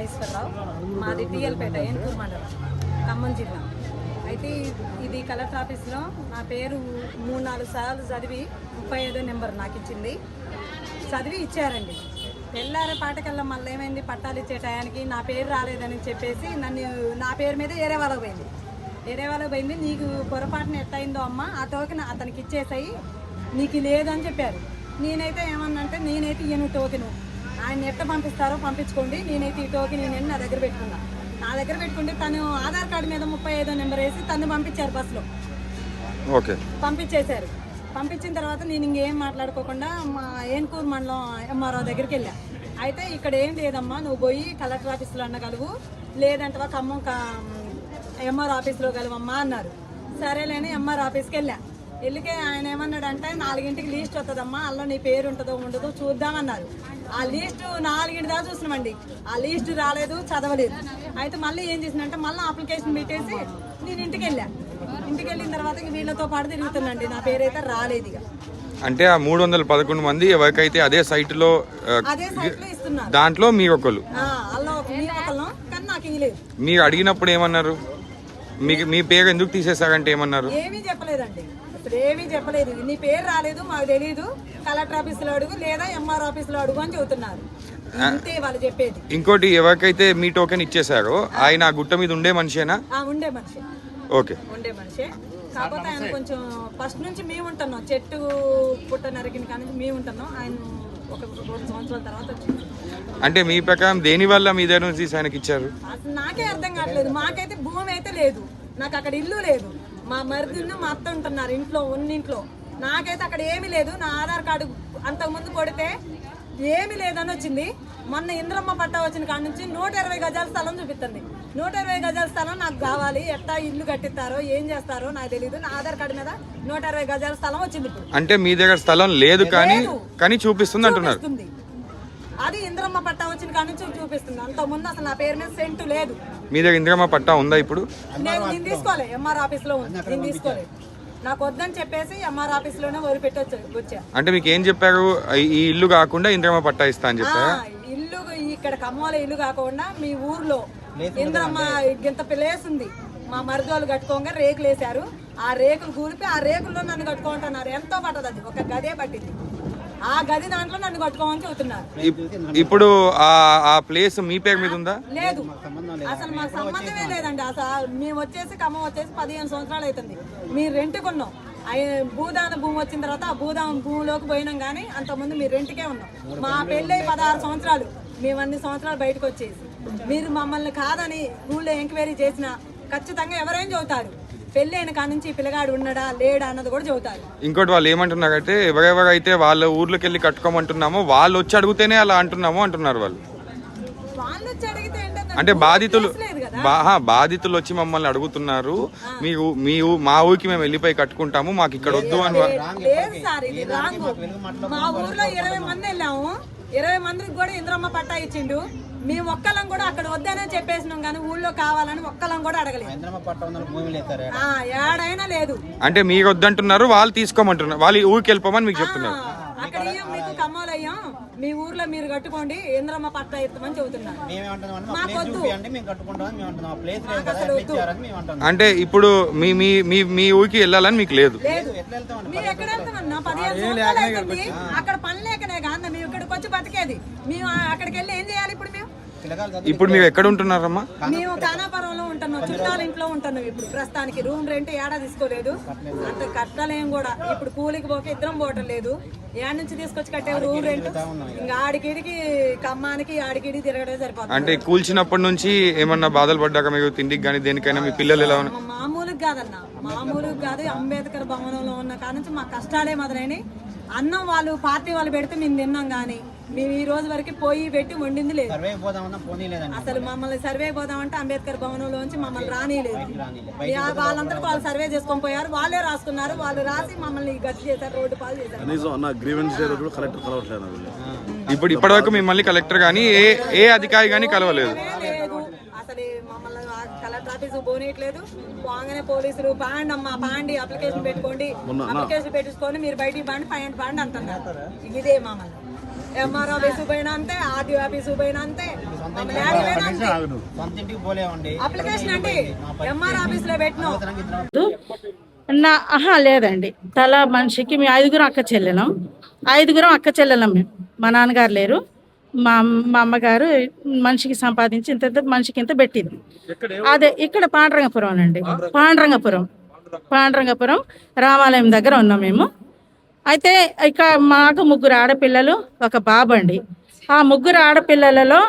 నాగేశ్వరరావు, మాది టీఎల్పేట, ఏన్కూరు మండలం, ఖమ్మం జిల్లా. అయితే ఇది కలెక్టర్ ఆఫీస్లో నా పేరు 3-4 సార్లు చదివి 35వ నెంబర్ నాకు ఇచ్చింది. చదివి ఇచ్చారండి. తెల్లారే పాటకల్లా మళ్ళీ ఏమైంది, పట్టాలు ఇచ్చే టయానికి నా పేరు రాలేదని చెప్పేసి నా పేరు మీద ఏరే వాళ్ళకి పోయింది. నీకు పొరపాటున ఎట్టయిందో అమ్మ, ఆ టోకెన్ అతనికి ఇచ్చేసాయి, నీకు లేదని చెప్పారు. నేనైతే ఏమన్నంటే, నేనైతే ఈయన టోకెను ఆయన ఎట్ట పంపిస్తారో పంపించుకోండి, నేనైతే ఈ టోకెన్ నేను నా దగ్గర పెట్టుకుంటే తను ఆధార్ కార్డు మీద 35వ నెంబర్ వేసి తను పంపించారు బస్సులో. పంపించేశారు. పంపించిన తర్వాత నేను ఇంకేం మాట్లాడుకోకుండా మా ఏన్కూరు మండలం ఎంఆర్ఓ దగ్గరికి వెళ్ళా. అయితే ఇక్కడ ఏం లేదమ్మా, నువ్వు పోయి కలెక్టర్ ఆఫీస్లో అన్న కలువు, లేదంటే ఖమ్మం ఎంఆర్ఓ ఆఫీస్లో కలువమ్మా అన్నారు. సరేలేని ఎంఆర్ఓ ఆఫీస్కి వెళ్ళికే ఆయన ఏమన్నాడంటే, 4ంటికి లీస్ట్ వస్తుందమ్మా, అందులో నీ పేరు ఉంటుందో ఉండదో చూద్దామన్నారు. ఆ లీస్టు 4 దాకా చూసినామండి. ఆ లీస్ట్ రాలేదు, చదవలేదు. అయితే మళ్ళీ ఏం చేసినంటే, మళ్ళీ అప్లికేషన్ పెట్టేసి నేను ఇంటికి వెళ్ళిన తర్వాత వీళ్ళతో పాటు తిరుగుతున్నాండి. నా పేరైతే రాలేదు. ఇక అంటే ఆ 311 మంది ఎవరికైతే అదే సైట్లో ఇస్తున్నారు, దాంట్లో మీరు ఒకళ్ళు. కానీ నాకు ఇవ్వలేదు. మీరు అడిగినప్పుడు ఏమన్నారు? మీ పేరు ఎందుకు తీసేశారంటే ఏమన్నారు? ఏమీ చెప్పలేదండి, అసలు ఏమీ చెప్పలేదు. నీ పేరు రాలేదు, మాకు తెలియదు, కలెక్టర్ ఆఫీసులో అడుగు లేదా ఎంఆర్ ఆఫీసులో అడుగు అని చెబుతున్నారు. అంతే వాళ్ళు చెప్పేది. ఇంకోటి, ఎవరికైతే మీ టోకెన్ ఇచ్చేసారో ఆయన ఆ గుట్ట మీద ఉండే మనిషేనా? ఉండే మనిషి. ఓకే, ఉండే మనిషే. కాకపోతే ఆయన కొంచెం ఫస్ట్ నుంచి మేము ఉంటున్నాం, చెట్టు పుట్ట నరికిన కానీ మేము ఉంటున్నాం. ఆయన ఒక 2 సంవత్సరాల తర్వాత వచ్చింది. అంటే మీ ప్రకారం దేని వల్ల మీ దగ్గర నుంచి ఆయనకి ఇచ్చారు? అసలు నాకే అర్థం కావట్లేదు. మాకైతే భూమి అయితే లేదు, నాకు అక్కడ ఇల్లు లేదు. మా మరిదిను మా అత్త ఉంటున్నారు ఇంట్లో. నాకైతే అక్కడ ఏమీ లేదు. నా ఆధార్ కార్డు అంతకుముందు కొడితే ఏమీ లేదని వచ్చింది. మొన్న ఇంద్రమ్మ పట్టా వచ్చిన కాడ నుంచి 120 గజాల స్థలం చూపిస్తుంది. 120 గజాల స్థలం నాకు కావాలి. ఎట్టా ఇల్లు కట్టిస్తారో ఏం చేస్తారో నాకు తెలియదు. నా ఆధార్ కార్డు మీద 120 గజాల స్థలం వచ్చింది. అంటే మీ దగ్గర స్థలం లేదు కానీ చూపిస్తుంది అంటున్నారు. అది ఇంద్రమ్మ పట్టా వచ్చిన కాడ నుంచి చూపిస్తుంది. అంతకుముందు అసలు నా పేరు మీద సెంటు లేదు. మీ దగ్గర ఇంద్రమ్మ పట్టా ఉందా ఇప్పుడు? నేను తీసుకోలే, ఎంఆర్ ఆఫీస్ లో ఉంది. నేను తీసుకోలేదు, నాకు వద్దని చెప్పేసి ఎంఆర్ ఆఫీస్ లోనే వదిలిపెట్టి వచ్చా. అంటే మీకు ఏం చెప్పారు? ఈ ఇల్లు కాకుండా ఇంద్రమ్మ పట్టా ఇస్తా అని చెప్పారా? ఇల్లు ఇక్కడ ఖమ్మంలో ఇల్లు కాకుండా మీ ఊర్లో ఇంద్రమ్మ ఇంత ప్లేస్ ఉంది, మా మరిదోళ్ళు కట్టుకోగా రేకులు వేసారు. ఆ రేకులు కూలిపి ఆ రేకుల్లో నన్ను కట్టుకుంటున్నారు. ఎంతో పట్టదు, అది ఒక గదే పట్టింది. ఆ గది దాంట్లో నన్ను కట్టుకోమని చెబుతున్నారు. ఇప్పుడు ఆ ప్లేస్ మీ పేరు మీద ఉందా? లేదు, అసలు మాకు సంబంధమే లేదండి. అసలు మేము వచ్చేసి ఖమ్మం వచ్చేసి 15 సంవత్సరాలు అవుతుంది. మీరు రెంట్కున్నాం. భూదాన భూమి వచ్చిన తర్వాత ఆ భూదాన భూమిలోకి పోయినాం, కానీ అంతకుముందు మీరు రెంట్కే ఉన్నాం. మా పెళ్ళి 16 సంవత్సరాలు, మేము అన్ని సంవత్సరాలు బయటకు వచ్చేసి మీరు మమ్మల్ని కాదని ఊళ్ళో ఎంక్వైరీ చేసినా ఖచ్చితంగా ఎవరైనా చెబుతారు. పెళ్ళి అయిన కాడ నుంచి పిల్లగాడు ఉన్నాడా లేడా అన్నది కూడా చెబుతారు. ఇంకోటి వాళ్ళు ఏమంటున్నారంటే, ఎవరెవరైతే వాళ్ళ ఊర్లోకి వెళ్ళి కట్టుకోమంటున్నామో వాళ్ళు వచ్చి అడిగితేనే అలా అంటున్నాము అంటున్నారు. వాళ్ళు వచ్చి అడిగితే అంటే బాధితులు వచ్చి మమ్మల్ని అడుగుతున్నారు, మా ఊరికి మేము వెళ్ళిపోయి కట్టుకుంటాము, మాకు ఇక్కడ వద్దు అని. మా ఊర్లో 20 మంది వెళ్ళాము. 20 మందికి కూడా ఇంద్రమ్మ పట్టా ఇచ్చిండు. మేము ఒక్కలం కూడా అక్కడ వద్దనే చెప్పేసినాం, కానీ ఊళ్ళో కావాలని ఒక్కలం కూడా అడగలేదు. ఏడైనా లేదు. అంటే మీరు వద్దంటున్నారు, వాళ్ళు తీసుకోమంటున్నారు, వాళ్ళు ఊరికి వెళ్ళిపోమని మీకు చెప్తున్నారు. అక్కడ మీకు ఖమ్మంలో అయ్యాం, మీ ఊర్లో మీరు కట్టుకోండి, ఇంద్రమ్మ పట్టా ఇస్తామని చెబుతున్నారు. అంటే ఇప్పుడు మీ ఊరికి వెళ్ళాలని మీకు లేదు. మీరు ఎక్కడ వెళ్తామన్నా? 15 సంవత్సరాలు అవుతుంది. అక్కడ పని లేకనే కాదు మేము ఇక్కడికి వచ్చి బతికేది. మేము అక్కడికి వెళ్ళి ఏం చేయాలి? ఇప్పుడు మీరు ఎక్కడ ఉంటున్నారమ్మా? మేము కానాపురంలో ఉంటున్నాం, చుట్టాల ఇంట్లో ఉంటున్నాం. ఇప్పుడు ప్రస్తుతానికి రూమ్ రెంట్ ఏడా తీసుకోలేదు, అంత కట్టలేం కూడా. ఇప్పుడు కూలికి పోక ఇద్దరం పోవటం లేదు. ఏడ నుంచి తీసుకొచ్చి కట్టే రూమ్ రెంట్ ఇంకా ఆడికిడికి ఖమ్మానికి ఆడికిడికి తిరగడం సరిపోతుంది. అంటే కూల్చినప్పటి నుంచి ఏమన్నా బాధలు పడ్డాక మీకు తిండికి కానీ దేనికైనా మీ పిల్లలు ఎలా ఉన్నారు? మామూలుగా కాదన్న, మామూలుగా కాదు. అంబేద్కర్ భవనంలో ఉన్న కాడ నుంచి మా కష్టాలే మొదలైనవి. అన్నం వాళ్ళు పార్టీ వాళ్ళు పెడితే మేము తిన్నాం, కానీ మేము ఈ రోజు వరకు పోయి పెట్టి వండింది లేదు. అసలు మమ్మల్ని సర్వే పోదామంటే అంబేద్కర్ భవనంలోంచి మమ్మల్ని రానిలేదు. వాళ్ళంతా వాళ్ళు సర్వే చేసుకొని పోయారు, వాళ్ళే రాసుకున్నారు. వాళ్ళు రాసి మమ్మల్ని గట్టి చేశారు, రోడ్డు పాలు చేశారు. ఇప్పుడు ఇప్పటివరకు మిమ్మల్ని కలెక్టర్ కానీ ఏ అధికారి కానీ కలవలేదు. అసలు మమ్మల్ని కలెక్టర్ ఆఫీస్ పోనీయట్లేదు. పోగానే పోలీసులు బాండ్ అమ్మా బాండి అప్లికేషన్ పెట్టుకోండి, అప్లికేషన్ పెట్టుకొని మీరు బయటికి బాండి 5 బాండ్ అంటున్నారు. ఇదే మమ్మల్ని ఎంఆర్ ఆఫీస్ పోయినా అంతే, ఆర్టీఓ ఆఫీస్ పోయినా అంతే, అప్లికేషన్ అండి ఎంఆర్ ఆఫీస్ లో పెట్టినాం. లేదండి, తల మనిషికి మేము 5గురం అక్క చెల్లెలం. 5గురం అక్క చెల్లెలం మేము. మా నాన్నగారు లేరు, మా అమ్మగారు మనిషికి సంపాదించి ఇంత మనిషికి ఇంత పెట్టింది. అదే ఇక్కడ పాండురంగపురం అండి, పాండురంగపురం రామాలయం దగ్గర ఉన్నాం మేము. అయితే ఇక మాకు 3 ఆడపిల్లలు, ఒక బాబు అండి. ఆ 3 ఆడపిల్లలలో